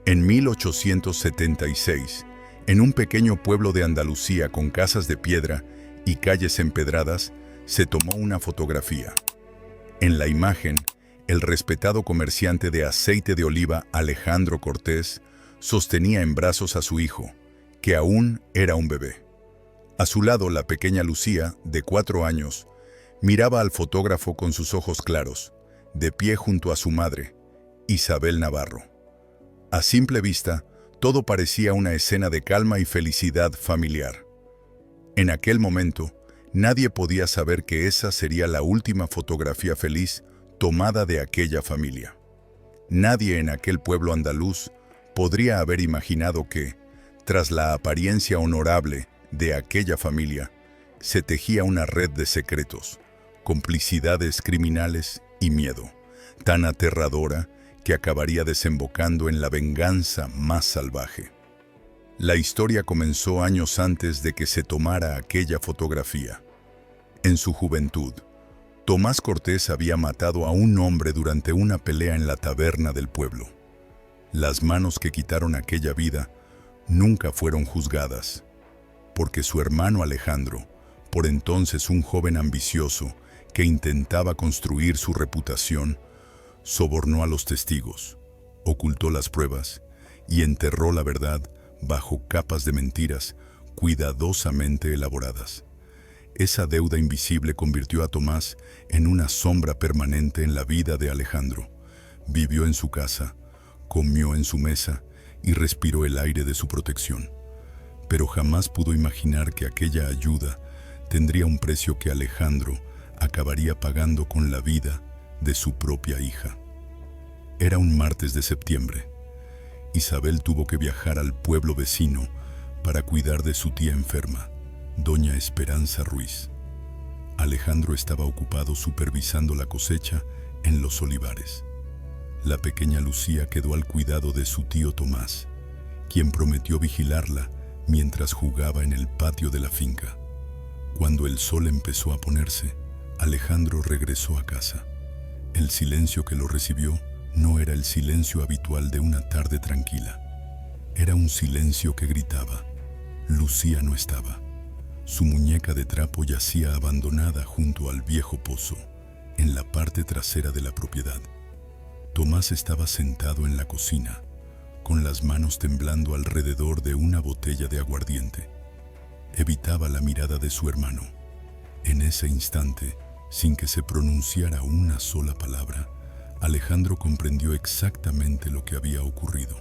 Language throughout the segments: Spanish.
En 1876, en un pequeño pueblo de Andalucía con casas de piedra y calles empedradas, se tomó una fotografía. En la imagen, el respetado comerciante de aceite de oliva Alejandro Cortés sostenía en brazos a su hijo, que aún era un bebé. A su lado, la pequeña Lucía, de 4 años, miraba al fotógrafo con sus ojos claros, de pie junto a su madre, Isabel Navarro. A simple vista, todo parecía una escena de calma y felicidad familiar. En aquel momento, nadie podía saber que esa sería la última fotografía feliz tomada de aquella familia. Nadie en aquel pueblo andaluz podría haber imaginado que, tras la apariencia honorable de aquella familia, se tejía una red de secretos, complicidades criminales y miedo, tan aterradora que acabaría desembocando en la venganza más salvaje. La historia comenzó años antes de que se tomara aquella fotografía. En su juventud, Tomás Cortés había matado a un hombre durante una pelea en la taberna del pueblo. Las manos que quitaron aquella vida nunca fueron juzgadas, porque su hermano Alejandro, por entonces un joven ambicioso que intentaba construir su reputación, sobornó a los testigos, ocultó las pruebas y enterró la verdad bajo capas de mentiras cuidadosamente elaboradas. Esa deuda invisible convirtió a Tomás en una sombra permanente en la vida de Alejandro. Vivió en su casa, comió en su mesa y respiró el aire de su protección. Pero jamás pudo imaginar que aquella ayuda tendría un precio que Alejandro acabaría pagando con la vida de su propia hija. Era un martes de septiembre. Isabel tuvo que viajar al pueblo vecino para cuidar de su tía enferma, doña Esperanza Ruiz. Alejandro estaba ocupado supervisando la cosecha en los olivares. La pequeña Lucía quedó al cuidado de su tío Tomás, quien prometió vigilarla mientras jugaba en el patio de la finca. Cuando el sol empezó a ponerse, Alejandro regresó a casa. El silencio que lo recibió no era el silencio habitual de una tarde tranquila. Era un silencio que gritaba. Lucía no estaba. Su muñeca de trapo yacía abandonada junto al viejo pozo, en la parte trasera de la propiedad. Tomás estaba sentado en la cocina, con las manos temblando alrededor de una botella de aguardiente. Evitaba la mirada de su hermano. En ese instante, sin que se pronunciara una sola palabra, Alejandro comprendió exactamente lo que había ocurrido.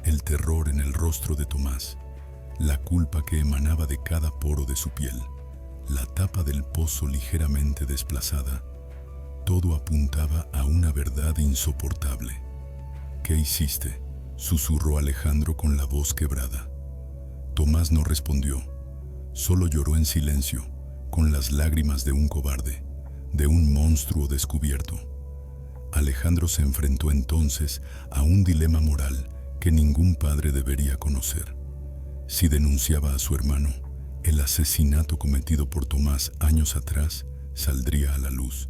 El terror en el rostro de Tomás, la culpa que emanaba de cada poro de su piel, la tapa del pozo ligeramente desplazada, todo apuntaba a una verdad insoportable. «¿Qué hiciste?», susurró Alejandro con la voz quebrada. Tomás no respondió, solo lloró en silencio, con las lágrimas de un cobarde, de un monstruo descubierto. Alejandro se enfrentó entonces a un dilema moral que ningún padre debería conocer. Si denunciaba a su hermano, el asesinato cometido por Tomás años atrás saldría a la luz.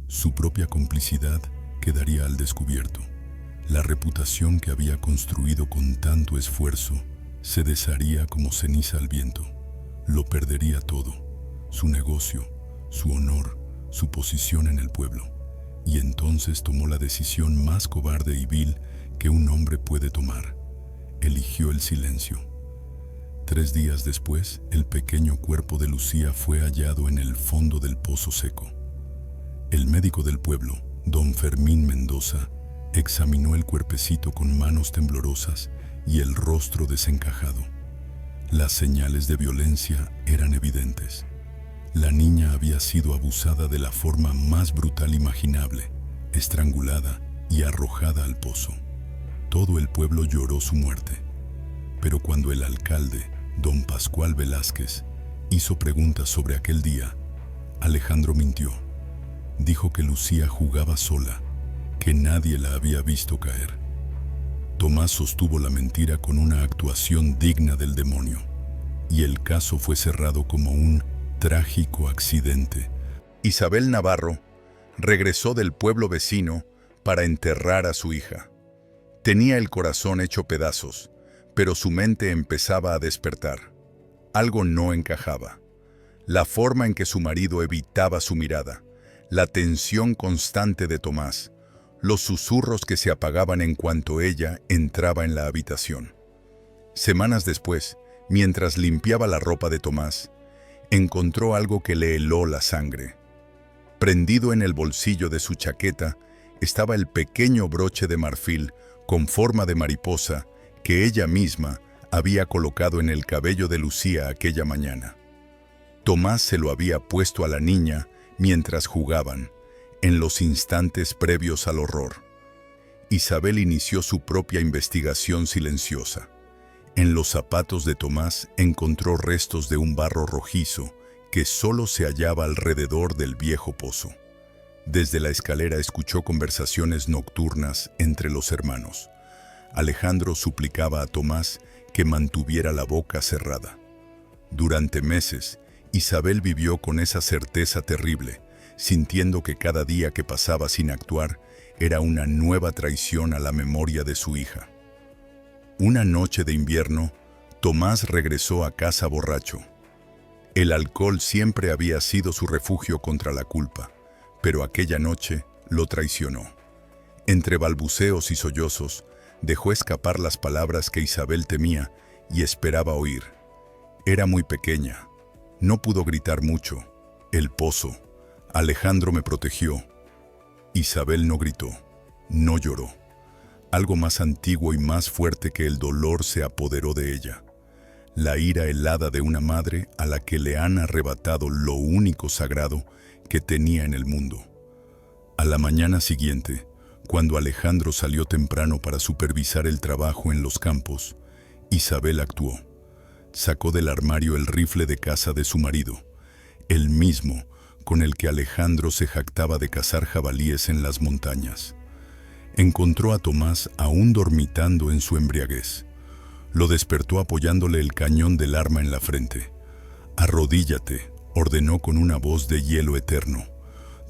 Su propia complicidad quedaría al descubierto. La reputación que había construido con tanto esfuerzo se desharía como ceniza al viento. Lo perdería todo: su negocio, su honor, su posición en el pueblo. Y entonces tomó la decisión más cobarde y vil que un hombre puede tomar. Eligió el silencio. 3 días después, el pequeño cuerpo de Lucía fue hallado en el fondo del pozo seco. El médico del pueblo, don Fermín Mendoza, examinó el cuerpecito con manos temblorosas y el rostro desencajado. Las señales de violencia eran evidentes. La niña había sido abusada de la forma más brutal imaginable, estrangulada y arrojada al pozo. Todo el pueblo lloró su muerte. Pero cuando el alcalde, don Pascual Velázquez, hizo preguntas sobre aquel día, Alejandro mintió. Dijo que Lucía jugaba sola, que nadie la había visto caer. Tomás sostuvo la mentira con una actuación digna del demonio, y el caso fue cerrado como un trágico accidente. Isabel Navarro regresó del pueblo vecino para enterrar a su hija. Tenía el corazón hecho pedazos, pero su mente empezaba a despertar. Algo no encajaba. La forma en que su marido evitaba su mirada, la tensión constante de Tomás, los susurros que se apagaban en cuanto ella entraba en la habitación. Semanas después, mientras limpiaba la ropa de Tomás, encontró algo que le heló la sangre. Prendido en el bolsillo de su chaqueta estaba el pequeño broche de marfil con forma de mariposa que ella misma había colocado en el cabello de Lucía aquella mañana. Tomás se lo había puesto a la niña mientras jugaban, en los instantes previos al horror. Isabel inició su propia investigación silenciosa. En los zapatos de Tomás encontró restos de un barro rojizo que solo se hallaba alrededor del viejo pozo. Desde la escalera escuchó conversaciones nocturnas entre los hermanos. Alejandro suplicaba a Tomás que mantuviera la boca cerrada. Durante meses, Isabel vivió con esa certeza terrible, sintiendo que cada día que pasaba sin actuar era una nueva traición a la memoria de su hija. Una noche de invierno, Tomás regresó a casa borracho. El alcohol siempre había sido su refugio contra la culpa, pero aquella noche lo traicionó. Entre balbuceos y sollozos, dejó escapar las palabras que Isabel temía y esperaba oír. Era muy pequeña, no pudo gritar mucho. El pozo. Alejandro me protegió. Isabel no gritó, no lloró. Algo más antiguo y más fuerte que el dolor se apoderó de ella. La ira helada de una madre a la que le han arrebatado lo único sagrado que tenía en el mundo. A la mañana siguiente, cuando Alejandro salió temprano para supervisar el trabajo en los campos, Isabel actuó. Sacó del armario el rifle de caza de su marido, el mismo con el que Alejandro se jactaba de cazar jabalíes en las montañas. Encontró a Tomás aún dormitando en su embriaguez. Lo despertó apoyándole el cañón del arma en la frente. «Arrodíllate», ordenó con una voz de hielo eterno.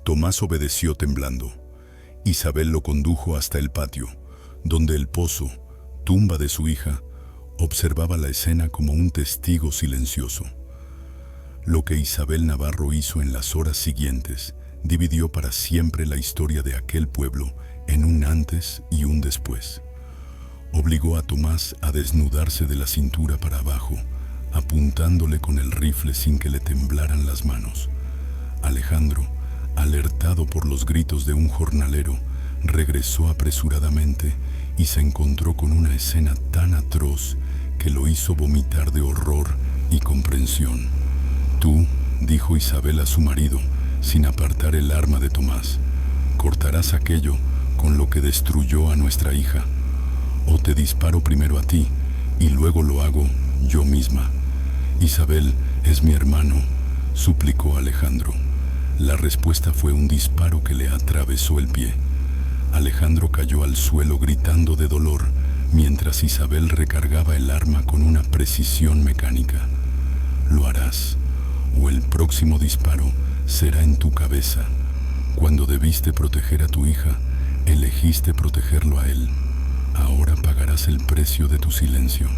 Tomás obedeció temblando. Isabel lo condujo hasta el patio, donde el pozo, tumba de su hija, observaba la escena como un testigo silencioso. Lo que Isabel Navarro hizo en las horas siguientes dividió para siempre la historia de aquel pueblo en un antes y un después. Obligó a Tomás a desnudarse de la cintura para abajo, apuntándole con el rifle sin que le temblaran las manos. Alejandro, alertado por los gritos de un jornalero, regresó apresuradamente y se encontró con una escena tan atroz que lo hizo vomitar de horror y comprensión. «Tú», dijo Isabel a su marido, sin apartar el arma de Tomás, «cortarás aquello con lo que destruyó a nuestra hija. O te disparo primero a ti y luego lo hago yo misma». «Isabel es mi hermano», suplicó Alejandro. La respuesta fue un disparo que le atravesó el pie. Alejandro cayó al suelo gritando de dolor, mientras Isabel recargaba el arma con una precisión mecánica. «Lo harás, o el próximo disparo será en tu cabeza. Cuando debiste proteger a tu hija, elegiste protegerlo a él. Ahora pagarás el precio de tu silencio».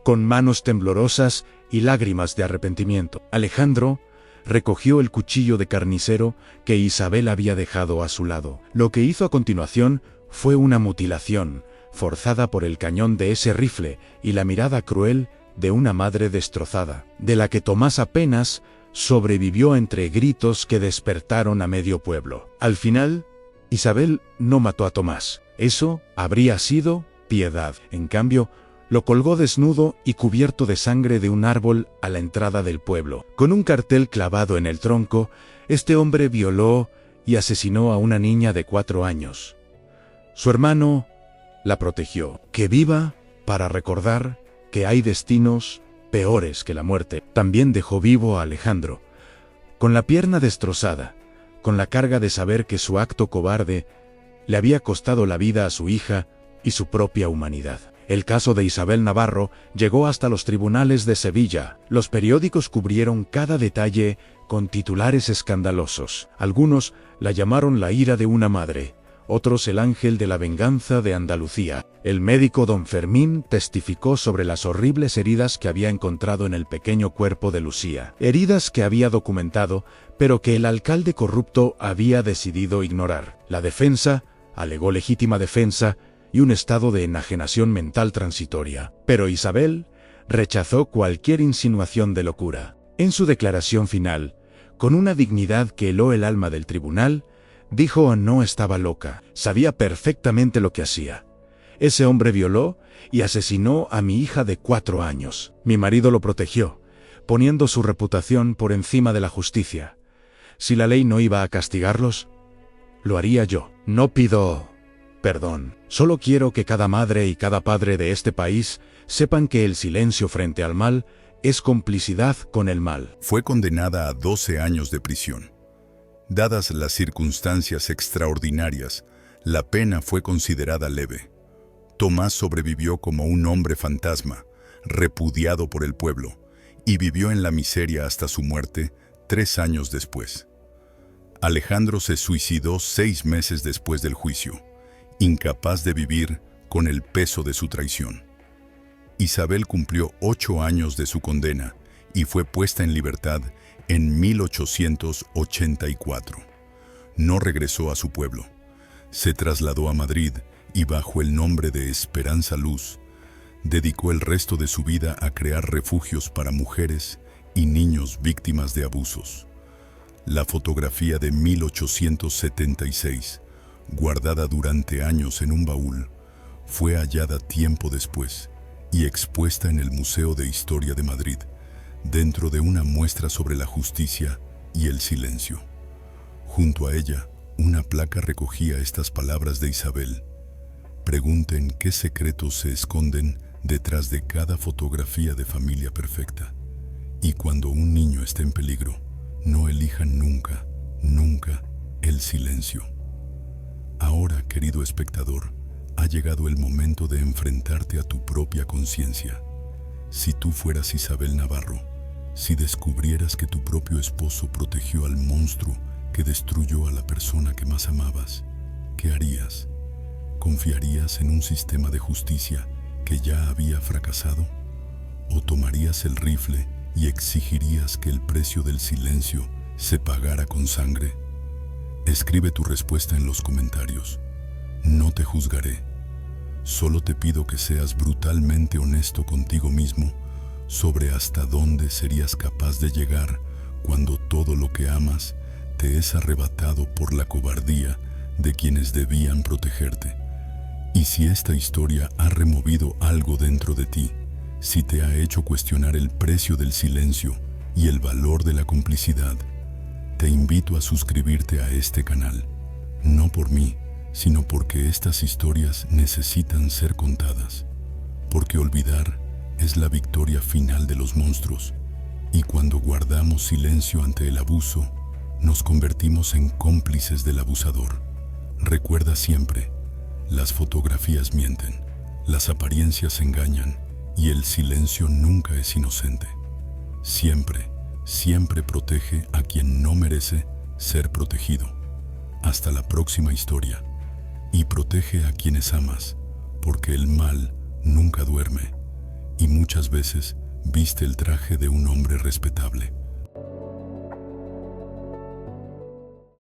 Con manos temblorosas y lágrimas de arrepentimiento, Alejandro recogió el cuchillo de carnicero que Isabel había dejado a su lado. Lo que hizo a continuación fue una mutilación, forzada por el cañón de ese rifle y la mirada cruel de una madre destrozada, de la que Tomás apenas sobrevivió entre gritos que despertaron a medio pueblo. Al final, Isabel no mató a Tomás. Eso habría sido piedad. En cambio, lo colgó desnudo y cubierto de sangre de un árbol a la entrada del pueblo. Con un cartel clavado en el tronco, este hombre violó y asesinó a una niña de 4 años. Su hermano la protegió. Que viva para recordar que hay destinos peores que la muerte. También dejó vivo a Alejandro, con la pierna destrozada, con la carga de saber que su acto cobarde le había costado la vida a su hija y su propia humanidad. El caso de Isabel Navarro llegó hasta los tribunales de Sevilla. Los periódicos cubrieron cada detalle con titulares escandalosos. Algunos la llamaron la ira de una madre, otros el ángel de la venganza de Andalucía. El médico don Fermín testificó sobre las horribles heridas que había encontrado en el pequeño cuerpo de Lucía. Heridas que había documentado, pero que el alcalde corrupto había decidido ignorar. La defensa alegó legítima defensa y un estado de enajenación mental transitoria. Pero Isabel rechazó cualquier insinuación de locura. En su declaración final, con una dignidad que heló el alma del tribunal, dijo: no estaba loca, sabía perfectamente lo que hacía. Ese hombre violó y asesinó a mi hija de 4 años. Mi marido lo protegió, poniendo su reputación por encima de la justicia. Si la ley no iba a castigarlos, lo haría yo. No pido perdón, solo quiero que cada madre y cada padre de este país sepan que el silencio frente al mal es complicidad con el mal. Fue condenada a 12 años de prisión. Dadas las circunstancias extraordinarias, la pena fue considerada leve. Tomás sobrevivió como un hombre fantasma, repudiado por el pueblo, y vivió en la miseria hasta su muerte 3 años después. Alejandro se suicidó 6 meses después del juicio, incapaz de vivir con el peso de su traición. Isabel cumplió 8 años de su condena y fue puesta en libertad en 1884. No regresó a su pueblo. Se trasladó a Madrid y bajo el nombre de Esperanza Luz, dedicó el resto de su vida a crear refugios para mujeres y niños víctimas de abusos. La fotografía de 1876, guardada durante años en un baúl, fue hallada tiempo después y expuesta en el Museo de Historia de Madrid, dentro de una muestra sobre la justicia y el silencio. Junto a ella, una placa recogía estas palabras de Isabel: pregunten qué secretos se esconden detrás de cada fotografía de familia perfecta. Y cuando un niño esté en peligro, no elijan nunca, nunca el silencio. Ahora, querido espectador, ha llegado el momento de enfrentarte a tu propia conciencia. Si tú fueras Isabel Navarro, si descubrieras que tu propio esposo protegió al monstruo que destruyó a la persona que más amabas, ¿qué harías? ¿Confiarías en un sistema de justicia que ya había fracasado? ¿O tomarías el rifle y exigirías que el precio del silencio se pagara con sangre? Escribe tu respuesta en los comentarios. No te juzgaré. Solo te pido que seas brutalmente honesto contigo mismo sobre hasta dónde serías capaz de llegar cuando todo lo que amas te es arrebatado por la cobardía de quienes debían protegerte. Y si esta historia ha removido algo dentro de ti, si te ha hecho cuestionar el precio del silencio y el valor de la complicidad, te invito a suscribirte a este canal, no por mí, sino porque estas historias necesitan ser contadas, porque olvidar es la victoria final de los monstruos, y cuando guardamos silencio ante el abuso, nos convertimos en cómplices del abusador. Recuerda siempre, las fotografías mienten, las apariencias engañan, y el silencio nunca es inocente. Siempre, siempre protege a quien no merece ser protegido. Hasta la próxima historia. Y protege a quienes amas, porque el mal nunca duerme y muchas veces viste el traje de un hombre respetable.